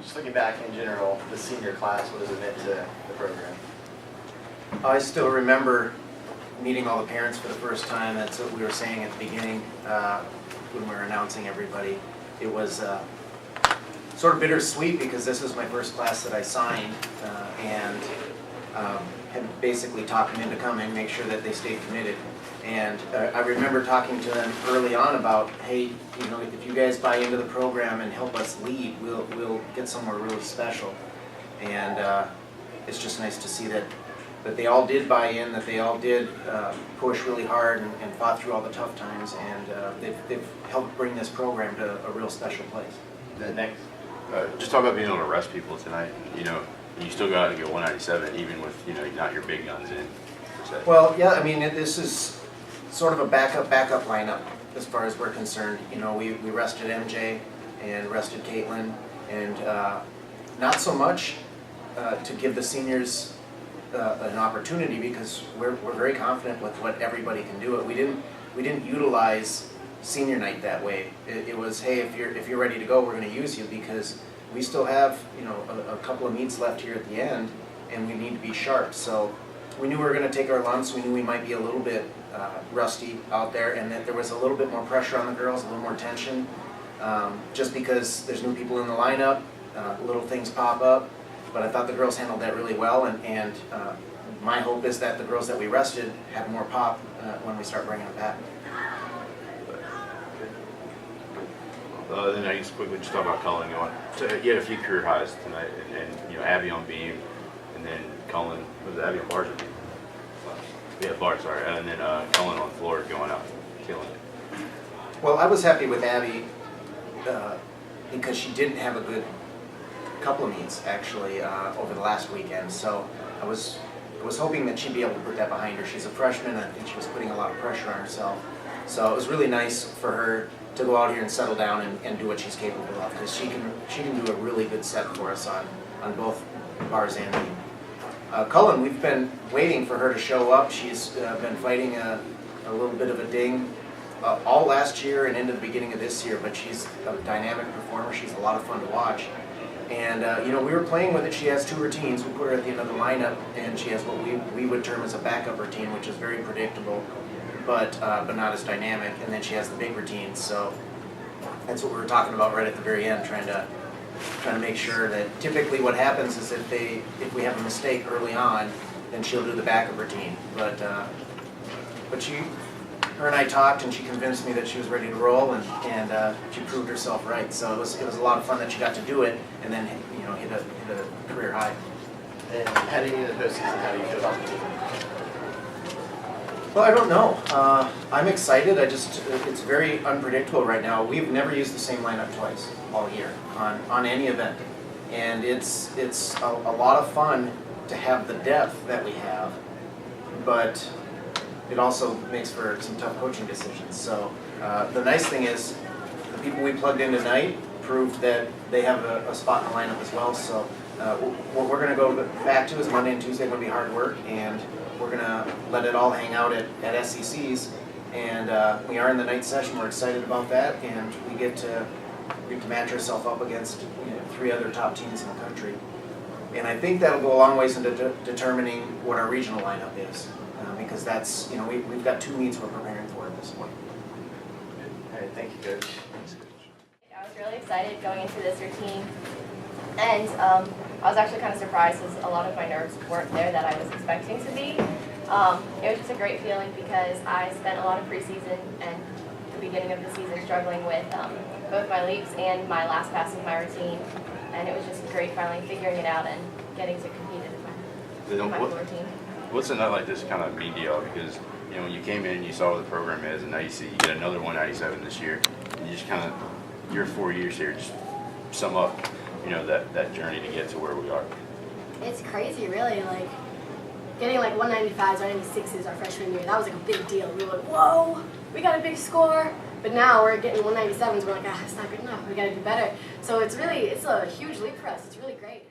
Just looking back in general, the senior class, what does it mean to the program? I still remember meeting all the parents for the first time. That's what we were saying at the beginning when we were announcing everybody. It was sort of bittersweet because this was my first class that I signed and had basically talked them into coming, make sure that they stayed committed. And I remember talking to them early on about, hey, you know, if you guys buy into the program and help us lead, we'll get somewhere really special. And it's just nice to see that they all did buy in, that they all did push really hard and fought through all the tough times, and they've helped bring this program to a real special place. The next, just talk about being able to rest people tonight. You know, you still got to go 197 even with, you know, not your big guns in. Well, yeah, I mean, this is sort of a backup lineup as far as we're concerned. You know, we rested MJ and rested Caitlin, and not so much to give the seniors an opportunity, because we're very confident with what everybody can do. We didn't utilize senior night that way. It was, hey, if you're ready to go, we're going to use you, because we still have, you know, a couple of meets left here at the end, and we need to be sharp. So we knew we were going to take our lumps. We knew we might be a little bit rusty out there, and that there was a little bit more pressure on the girls, a little more tension, just because there's new people in the lineup, little things pop up. But I thought the girls handled that really well, and my hope is that the girls that we rested have more pop when we start bringing them back. Then I guess quickly just talk about Cullen going. So you had a few career highs tonight, and you know, Abby on beam, and then Cullen, was it Abby on bars or beam? Yeah, bars, sorry. And then Cullen on floor going out, killing it. Well, I was happy with Abby because she didn't have a good couple of meets actually over the last weekend. So I was hoping that she'd be able to put that behind her. She's a freshman, and I think she was putting a lot of pressure on herself. So it was really nice for her to go out here and settle down and do what she's capable of, because she can do a really good set for us on both bars and beam. Cullen, we've been waiting for her to show up. She's been fighting a little bit of a ding all last year and into the beginning of this year, but she's a dynamic performer. She's a lot of fun to watch. And you know, we were playing with it. She has two routines. We put her at the end of the lineup, and she has what we would term as a backup routine, which is very predictable, but not as dynamic. And then she has the big routine. So that's what we were talking about right at the very end, trying to make sure that typically what happens is if we have a mistake early on, then she'll do the backup routine. But her and I talked, and she convinced me that she was ready to roll, and she proved herself right. So it was a lot of fun that she got to do it, and then, you know, hit a career high. and heading into the postseason, how do you feel about the team? Well, I don't know. I'm excited. It's very unpredictable right now. We've never used the same lineup twice all year on any event, and it's a lot of fun to have the depth that we have, but it also makes for some tough coaching decisions. So the nice thing is the people we plugged in tonight proved that they have a spot in the lineup as well. So what we're going to go back to is Monday and Tuesday going to be hard work, and we're going to let it all hang out at SECs. And we are in the night session. We're excited about that, and we get to match ourselves up against, you know, 3 other top teams in the country. And I think that'll go a long ways into determining what our regional lineup is, because that's, you know, we've got 2 meets we're preparing for at this point. All right, thank you, Coach. Thanks, Coach. I was really excited going into this routine, and I was actually kind of surprised because a lot of my nerves weren't there that I was expecting to be. It was just a great feeling because I spent a lot of preseason and the beginning of the season struggling with both my leaps and my last pass of my routine, and it was just great finally figuring it out and getting to compete in my routine. What's a night like this kind of mean to y'all? Because, you know, when you came in, you saw what the program is, and now you see you get another 197 this year. And you just kind of, your 4 years here, just sum up, you know, that journey to get to where we are. It's crazy, really. Like, getting like 195s, 196s our freshman year, that was like a big deal. We were like, whoa, we got a big score. But now we're getting 197s, we're like, it's not good enough, we gotta do better. So it's a huge leap for us. It's really great.